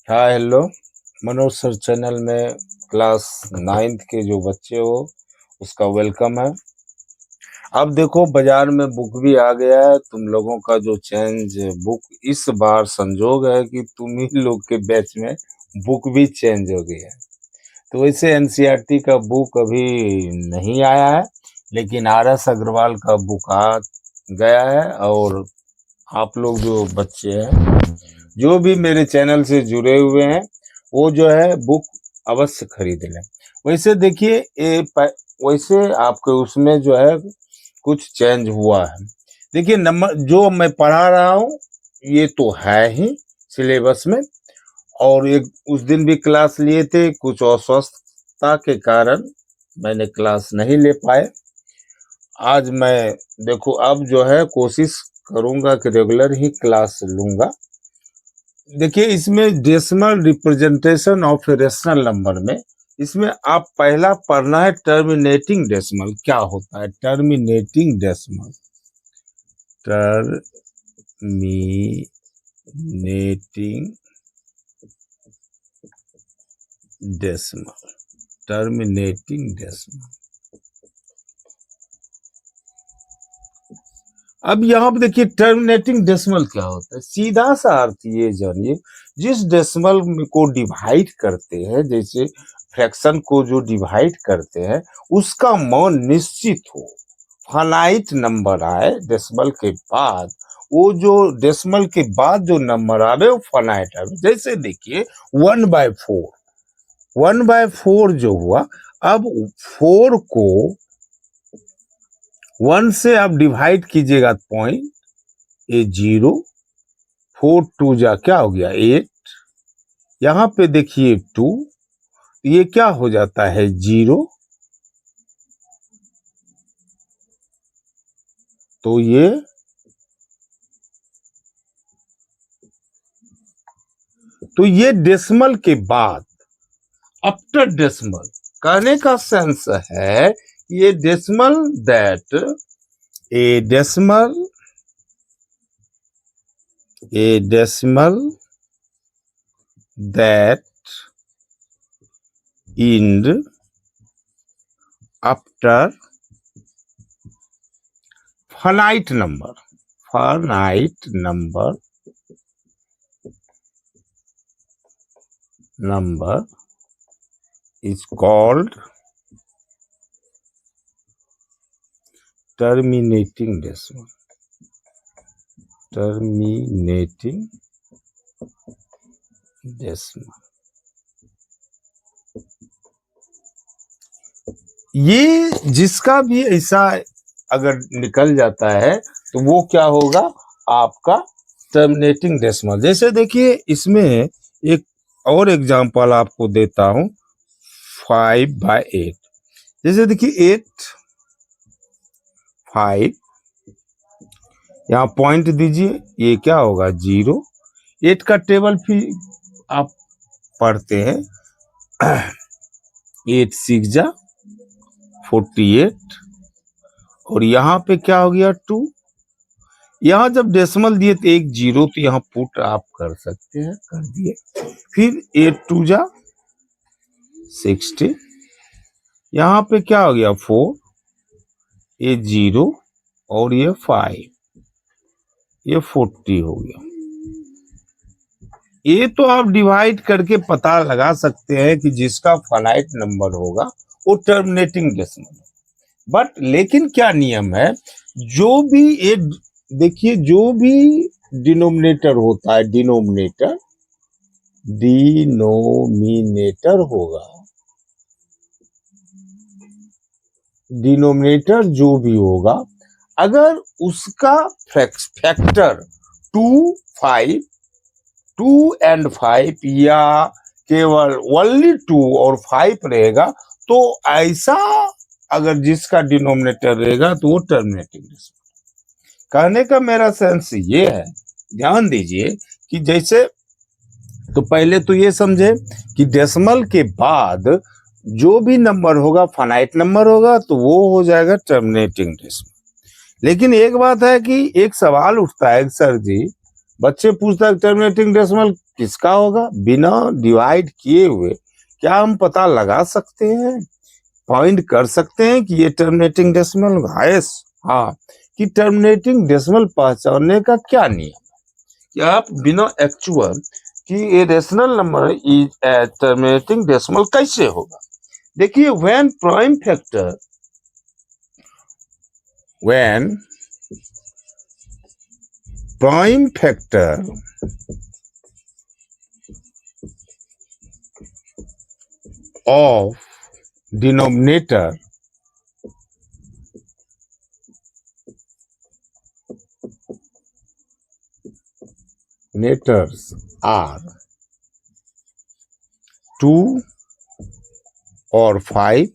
हाँ hello. Manoj sir channel में class 9th के जो बच्चे हो उसका वेलकम है। अब देखो बाजार में बुक भी आ गया है। तुम लोगों का जो चेंज बुक इस बार संजोग है कि तुम ही लोग के बैच में बुक भी चेंज हो गई है। तो वैसे एनसीईआरटी का बुक अभी नहीं आया है, लेकिन आर.एस. अग्रवाल का बुक आ गया है। और आप लोग जो बच्चे हैं जो भी मेरे चैनल से जुड़े हुए हैं वो जो है बुक अवश्य खरीद लें। वैसे देखिए वैसे आपके उसमें जो है कुछ चेंज हुआ है। देखिए नंबर जो मैं पढ़ा रहा हूँ ये तो है ही सिलेबस में, और एक उस दिन भी क्लास लिए थे, कुछ अस्वस्थता के कारण मैंने क्लास नहीं ले पाए। आज मैं देखो अब जो है कोशिश करूंगा कि रेगुलर ही क्लास लूंगा। देखिए इसमें decimal representation of rational number में इसमें आप पहला पढ़ना है टर्मिनेटिंग डेसिमल। क्या होता है terminating decimal? Terminating decimal, terminating decimal. अब यहाँ पे देखिए टर्मिनेटिंग डेसिमल क्या होता है। सीधा सा अर्थ ये जानिए, जिस डेसिमल को डिवाइड करते हैं, जैसे फ्रैक्शन को जो डिवाइड करते हैं उसका मान निश्चित हो, फाइनाइट नंबर आए डेसिमल के बाद, वो जो डेसिमल के बाद जो नंबर आवे वो फाइनाइट आवे। जैसे देखिए 1/4, 1/4 जो हुआ, अब 4 को 1 से आप डिवाइड कीजिएगा पॉइंट, ये 0, 4 2 जा क्या हो गया 8, यहाँ पे देखिए 2, ये क्या हो जाता है 0, तो ये डेसिमल के बाद आफ्टर डेसिमल कहने का सेंस है ये decimal that A decimal that end after finite number is called terminating decimal. ये जिसका भी ऐसा अगर निकल जाता है तो वो क्या होगा आपका टर्मिनेटिंग डेसिमल। जैसे देखिए इसमें एक और एग्जांपल आपको देता हूं, 5/8। जैसे देखिए 8 5, यहाँ पॉइंट दीजिए, ये क्या होगा 0। 8 का टेबल फिर आप पढ़ते हैं 8 6 जा 48, और यहाँ पे क्या हो गया 2। यहाँ जब डेसिमल दिए तो एक 0, तो यहाँ पुट आप कर सकते हैं, कर दिए। फिर 8 2 जा 60, यहाँ पे क्या हो गया 4, ये 0 और ये 5, ये 40 हो गया। ये तो आप डिवाइड करके पता लगा सकते हैं कि जिसका फाइनाइट नंबर होगा वो टर्मिनेटिंग डेसिमल। बट लेकिन क्या नियम है, जो भी एक देखिए जो भी डिनोमिनेटर होता है, डिनोमिनेटर होगा, डिनोमिनेटर जो भी होगा, अगर उसका फैक्टर 2 5 2 and 5 या केवल ओनली 2 और 5 रहेगा, तो ऐसा अगर जिसका डिनोमिनेटर रहेगा तो वो टर्मिनेटिंग डेसिमल। कहने का मेरा सेंस ये है, ध्यान दीजिए कि जैसे तो पहले तो ये समझे कि डेसिमल के बाद जो भी नंबर होगा फाइनाइट नंबर होगा तो वो हो जाएगा टर्मिनेटिंग डेसिमल। लेकिन एक बात है कि एक सवाल उठता है, सर जी बच्चे पूछता है टर्मिनेटिंग डेसिमल किसका होगा? बिना डिवाइड किए हुए क्या हम पता लगा सकते हैं, पॉइंट कर सकते हैं कि ये टर्मिनेटिंग डेसिमल होगा? यस, हाँ, कि टर्मिनेटिंग डेसिमल पहचानने का क्या नियम, कि आप बिना एक्चुअल कि ये rational number is terminating decimal कैसे होगा? देखिए, when prime factor of denominators are 2 or 5,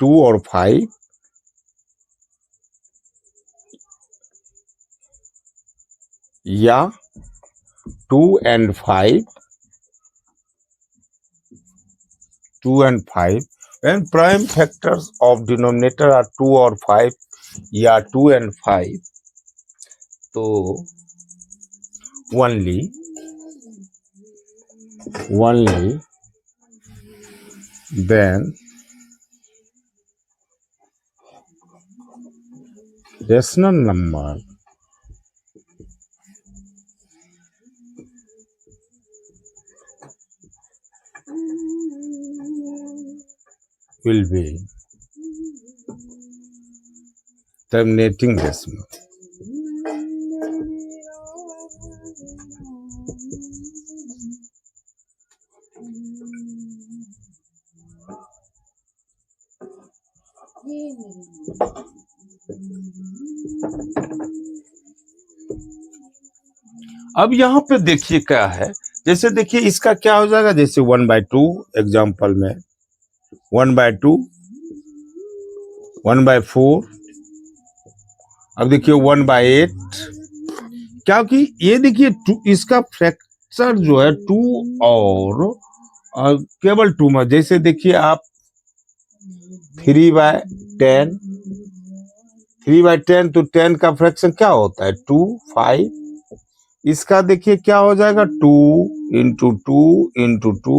2 or 5 या 2 and 5, 2 and 5, when prime factors of denominator are 2 or 5 या 2 and 5, तो only then rational number will be terminating decimal. अब यहाँ पे देखिए क्या है, जैसे देखिए इसका क्या हो जाएगा, जैसे 1/2 एग्जाम्पल में 1/2, 1/4, अब देखिए 1/8, क्योंकि ये देखिए इसका फ्रैक्चर जो है 2 और केवल 2 में, जैसे देखिए आप 3/10, 3/10 तो 10 का फ्रैक्शन क्या होता है? 2, 5, इसका देखिए क्या हो जाएगा? 2 into 2 into 2,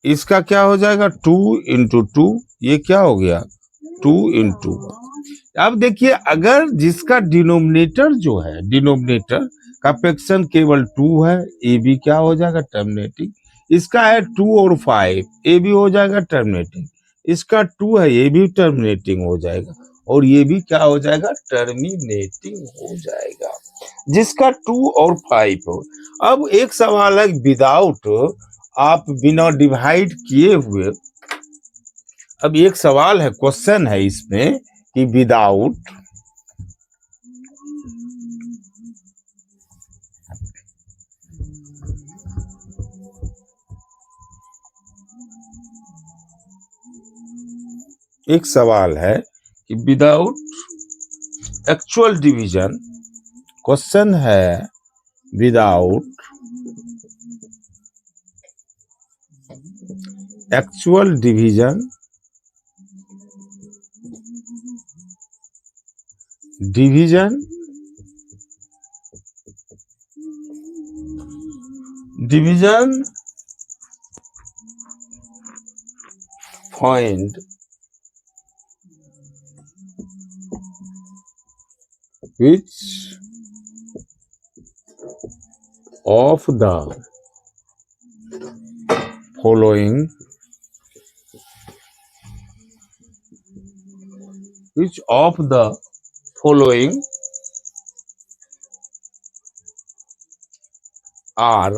इसका क्या हो जाएगा? 2 into 2, ये क्या हो गया? 2 into 1। अब देखिए अगर जिसका डिनोमिनेटर जो है, डिनोमिनेटर का फ्रैक्शन केवल 2 है, ए भी क्या हो जाएगा? टर्मिनेटिंग। इसका है 2 और 5, ए भी हो जाएगा टर्मिनेटिंग। इसका 2 है, ये भी टर्मिनेटिंग हो जाएगा, और ये भी क्या हो जाएगा? टर्मिनेटिंग हो जाएगा, जिसका 2 और 5 हो। अब एक सवाल है, विदाउट, आप बिना डिवाइड किए हुए, अब एक सवाल है, क्वेश्चन है इसमें कि विदाउट एक सवाल है कि विदाउट एक्चुअल डिवीजन, क्वेश्चन है without actual division, division find which of the following are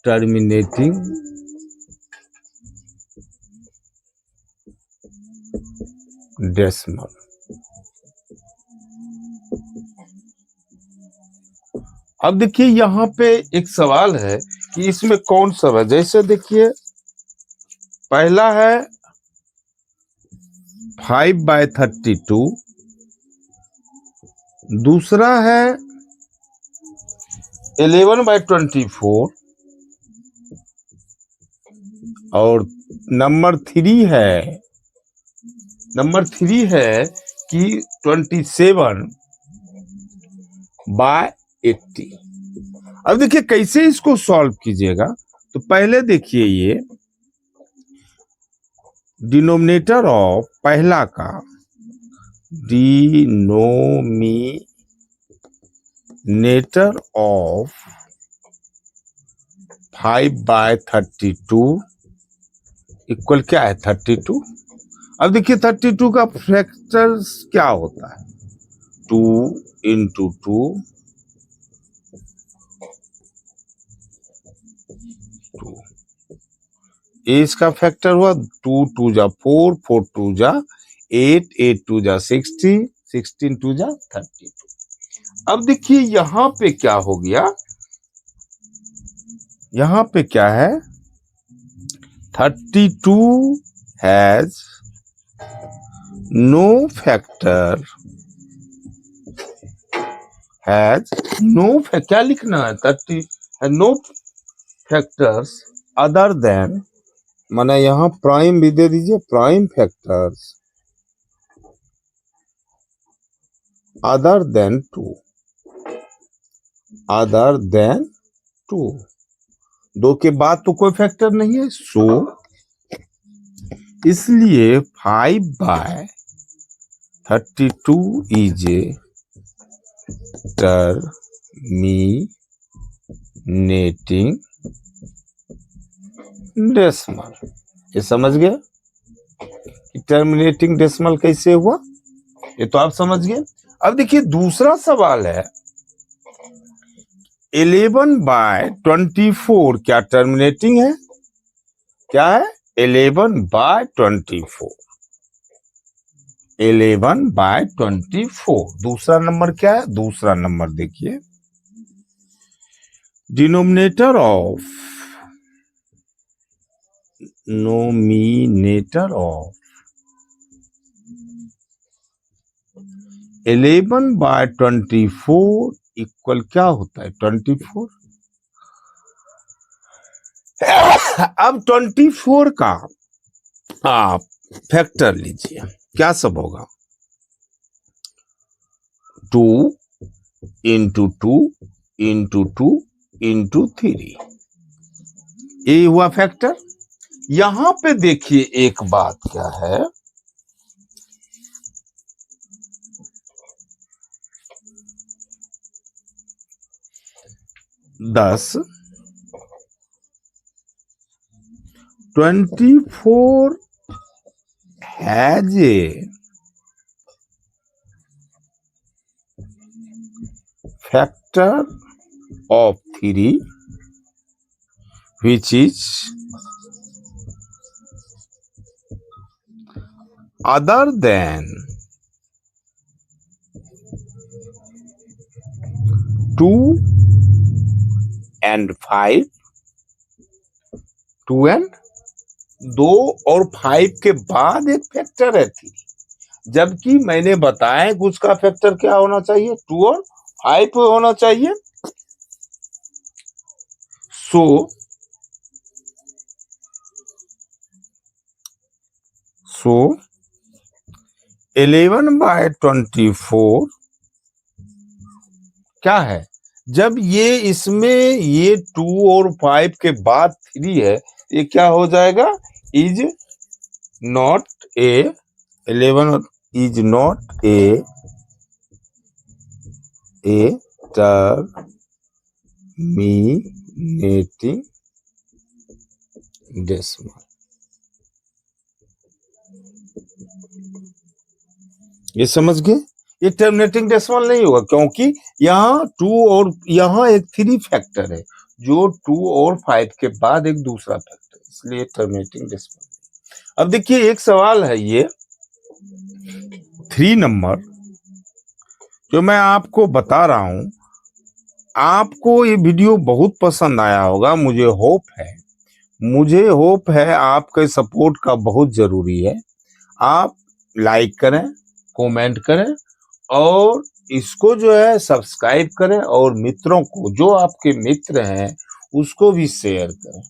terminating decimal। अब देखिए यहाँ पे एक सवाल है कि इसमें कौन सा है, जैसे देखिए पहला है 5/32, दूसरा है 11/24, और नंबर 3 है कि 27/80। अब देखिए कैसे इसको सॉल्व कीजिएगा। तो पहले देखिए ये डिनोमिनेटर ऑफ पहला का डिनोमिनेटर ऑफ 5/32 इक्वल क्या है 32। अब देखिए 32 का फैक्टर्स क्या होता है 2 इंटू 2 ये इसका फैक्टर हुआ 2 2 जा 4 4 2 जा 8 8 2 जा 60 16 2 जा 32। अब देखिए यहां पे क्या हो गया, यहां पे क्या है 32 हैज नो फैक्टर, क्या लिखना है 30 है नो फैक्टर्स अदर देन, माने यहां प्राइम भी दे दीजिए, prime factors other than 2, other than 2, 2 के बाद तो कोई फैक्टर नहीं है। सो इसलिए 5/32 इज ए टर्मिनेटिंग डेसिमल। ये समझ गए कि टर्मिनेटिंग डेसिमल कैसे हुआ, ये तो आप समझ गए। अब देखिए दूसरा सवाल है 11/24 क्या टर्मिनेटिंग है, क्या है 11/24, 11/24। दूसरा नंबर क्या है, दूसरा नंबर देखिए डिनोमिनेटर ऑफ 11/24 इक्वल क्या होता है 24। अब 24 का आप फैक्टर लीजिए, क्या सब होगा 2 इंटू 2 इंटू 2 इंटू 3, ये हुआ फैक्टर। यहां पे देखिए एक बात क्या है, दस 24 has a factor of 3 which is other than 2 and 5, 2 and 2 और 5 के बाद एक फैक्टर है 3, जबकि मैंने बताया कि उसका फैक्टर क्या होना चाहिए 2 और 5 होना चाहिए। सो 11/24 क्या है, जब ये इसमें ये 2 और 5 के बाद 3 है, ये क्या हो जाएगा is not a 11 is not a terminating decimal. ये समझ गए, ये टर्मिनेटिंग डेसिमल नहीं होगा क्योंकि यहाँ 2 और यहाँ एक 3 फैक्टर है, जो 2 और 5 के बाद एक दूसरा फैक्टर, इसलिए टर्मिनेटिंग डेसिमल। अब देखिए एक सवाल है ये 3 नंबर जो मैं आपको बता रहा हूं, आपको ये वीडियो बहुत पसंद आया होगा, मुझे होप है आपके सपोर्ट का बहुत जरूरी है। आप लाइक करें, कमेंट करें और इसको जो है सब्सक्राइब करें और मित्रों को, जो आपके मित्र हैं उसको भी शेयर करें।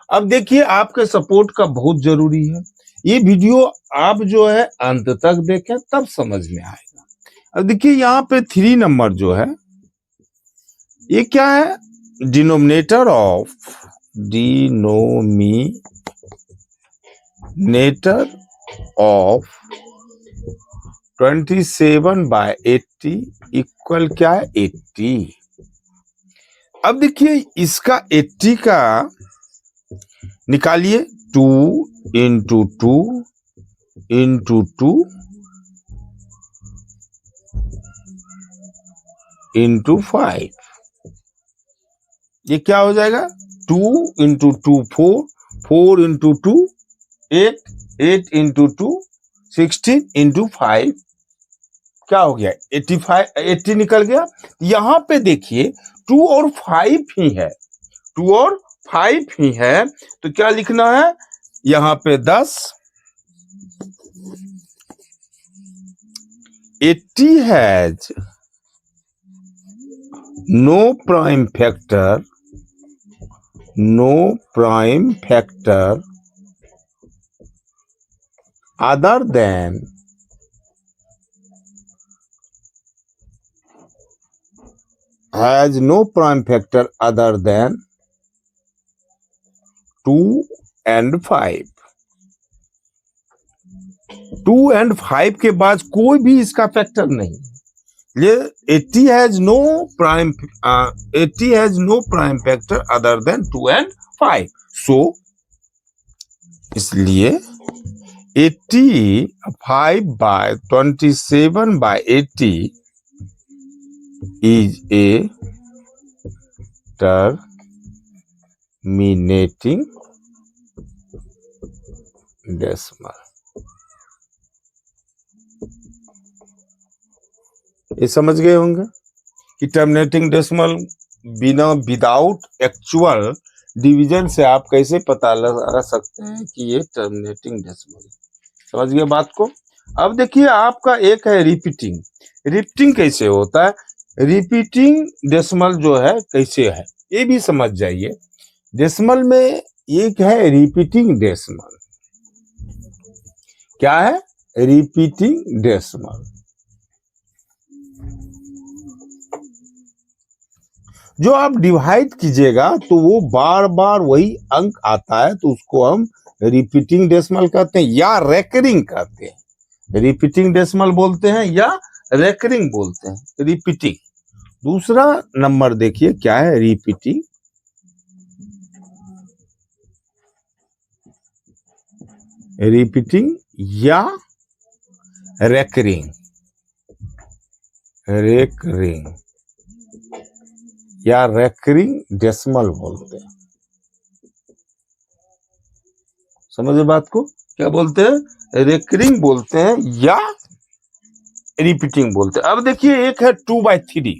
अब देखिए आपके सपोर्ट का बहुत जरूरी है, ये वीडियो आप जो है अंत तक देखें तब समझ में आएगा। अब देखिए यहाँ पे 3 नंबर जो है ये क्या है, डिनोमिनेटर ऑफ 27/80 इक्वल क्या है 80। अब देखिए इसका 80 का निकालिए, 2 इंटू 2 इंटू 2 इंटू 5, ये क्या हो जाएगा, 2 इंटू 2 4, 4 इंटू 2 8, 8 इंटू 2 16 इंटू 5 क्या हो गया 85, 80 निकल गया। यहां पे देखिए 2 और 5 ही है, 2 और 5 ही है, तो क्या लिखना है यहां पे 10। 80 has no prime factor other than has no prime factor other than 2 and 5। 2 and 5 के बाद कोई भी इसका फैक्टर नहीं, ये 80 has no prime 80 has no prime factor other than 2 and 5। so इसलिए 85/27/80 is a terminating decimal। ये समझ गए होंगे कि terminating decimal without actual division से आप कैसे पता लगा सकते हैं कि ये टर्मिनेटिंग डेसिमल। समझ गए बात को। अब देखिए आपका एक है रिपीटिंग। रिपीटिंग कैसे होता है, रिपीटिंग डेसिमल जो है कैसे है ये भी समझ जाइए। डेसिमल में एक है रिपीटिंग डेसिमल। क्या है, रिपीटिंग डेसिमल। जो आप डिवाइड कीजिएगा तो वो बार बार वही अंक आता है, तो उसको हम रिपीटिंग डेसिमल कहते हैं या रेकरिंग कहते हैं। रिपीटिंग डेसिमल बोलते हैं या रेकरिंग बोलते हैं, रिपीटिंग। दूसरा नंबर देखिए क्या है, रिपीटिंग। रिपीटिंग या रेकरिंग, रेकरिंग या रेकरिंग डेसिमल बोलते हैं। समझे बात को, क्या बोलते हैं, रेकरिंग बोलते हैं या रिपीटिंग बोलते हैं। अब देखिए एक है 2/3।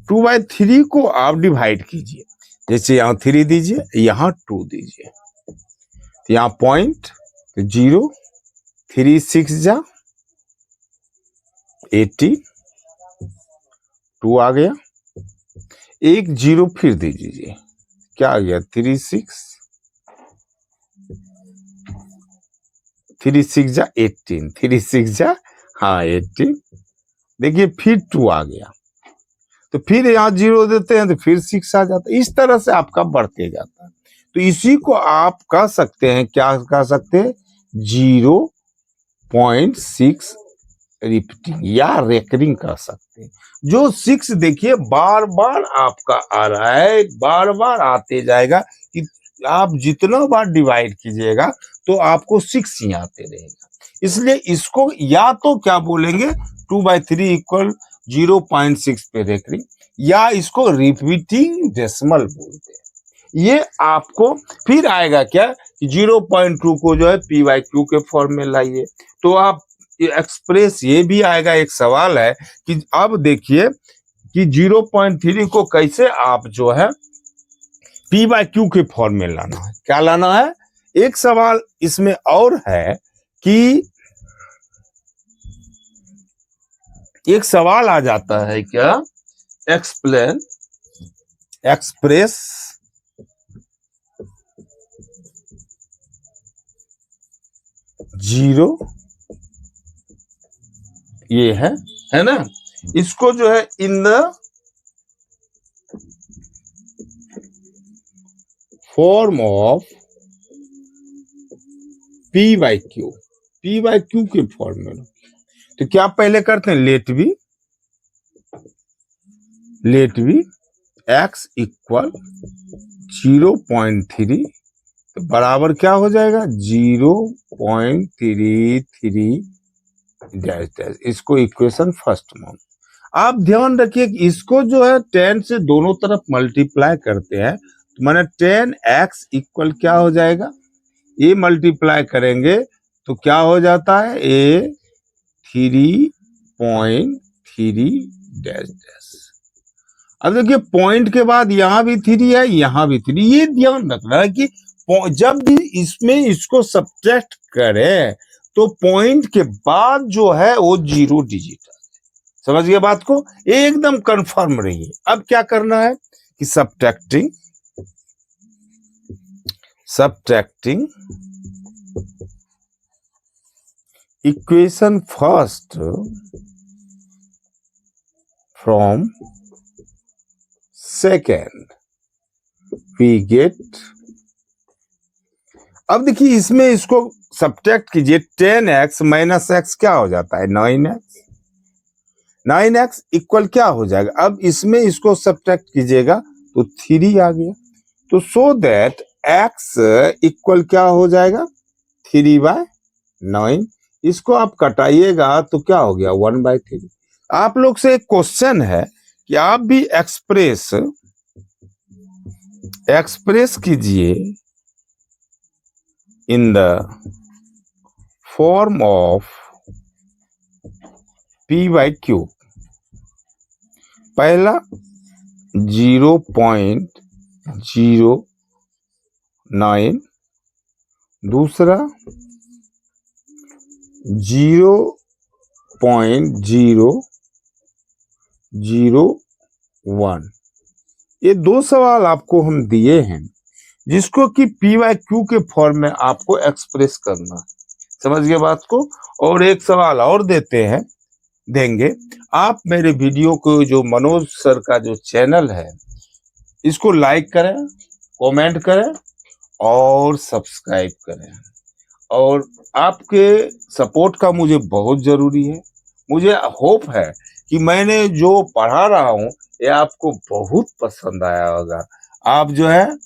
2/3 को आप डिवाइड कीजिए, जैसे यहाँ 3 दीजिए, यहाँ 2 दीजिए, तो यहाँ पॉइंट 0, 3 6 जा 80, 2 आ गया, एक 0 फिर दे दीजिए, क्या आ गया 3 6 जा 18, 3 6 जा हाँ 18। देखिए फिर 2 आ गया, तो फिर यहाँ 0 देते हैं तो फिर 6 आ जाता है। इस तरह से आपका बढ़ते जाता है। तो इसी को आप कह सकते हैं, क्या कह सकते हैं, 0.6 रिपीटिंग या रेकरिंग कह सकते हैं। जो 6 देखिए बार बार आपका आ रहा है, बार बार आते जाएगा कि आप जितना बार डिवाइड कीजिएगा तो आपको 6 ही आते रहेगा। इसलिए इसको या तो क्या बोलेंगे 2/3 इक्वल 0.6 पे रेकरिंग, या इसको रिपीटिंग डेसिमल बोलते हैं। ये आपको फिर आएगा क्या कि 0.2 को जो है p/q के फॉर्म में लाइए, तो आप एक्सप्रेस ये भी आएगा। एक सवाल है कि अब देखिए कि 0.3 को कैसे आप जो है p/q के फॉर्म में लाना है। क्या लाना है, एक सवाल इसमें और है कि एक सवाल आ जाता है क्या, एक्सप्रेस जीरो, ये है ना। इसको जो है in the form of P by Q, P by Q के फॉर्म में। तो क्या पहले करते हैं, लेट बी एक्स इक्वल 0.3, तो बराबर क्या हो जाएगा 0.33 डैश डैश। इसको इक्वेशन फर्स्ट मान। आप ध्यान रखिए कि इसको जो है 10 से दोनों तरफ मल्टीप्लाई करते हैं, तो माने 10x इक्वल क्या हो जाएगा, ये मल्टीप्लाई करेंगे तो क्या हो जाता है, ए 3.3 डैश डैश। अब देखिए पॉइंट के बाद यहां भी 3 है, यहां भी 3। ये ध्यान रखना है कि जब भी इसमें इसको सब्ट्रैक्ट करें तो पॉइंट के बाद जो है वो 0 डिजिट है। समझ गए बात को, एकदम कंफर्म रहिए। अब क्या करना है कि subtracting equation first from second we get. अब देखिए इसमें इसको सब्ट्रैक्ट कीजिए, 10x माइनस एक्स क्या हो जाता है 9x। 9x इक्वल क्या हो जाएगा, अब इसमें इसको सब्ट्रैक्ट कीजिएगा तो 3 आ गया। तो सो दैट x इक्वल क्या हो जाएगा 3/9। इसको आप कटाइएगा तो क्या हो गया 1/3। आप लोग से एक क्वेश्चन है कि आप भी एक्सप्रेस कीजिए in the form of p/q। पहला 0.09, दूसरा 0.001। ये दो सवाल आपको हम दिए हैं जिसको कि p/q के फॉर्म में आपको एक्सप्रेस करना है। समझ गए बात को। और एक सवाल और देंगे। आप मेरे वीडियो को जो मनोज सर का जो चैनल है इसको लाइक करें, कमेंट करें और सब्सक्राइब करें। और आपके सपोर्ट का मुझे बहुत जरूरी है। मुझे होप है कि मैंने जो पढ़ा रहा हूं ये आपको बहुत पसंद आया होगा। आप जो है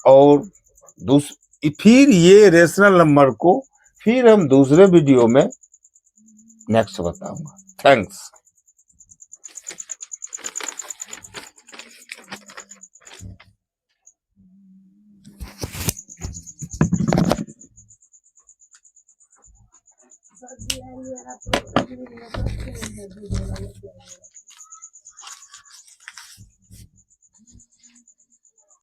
और फिर ये रेशनल नंबर को फिर हम दूसरे वीडियो में नेक्स्ट बताऊंगा। थैंक्स।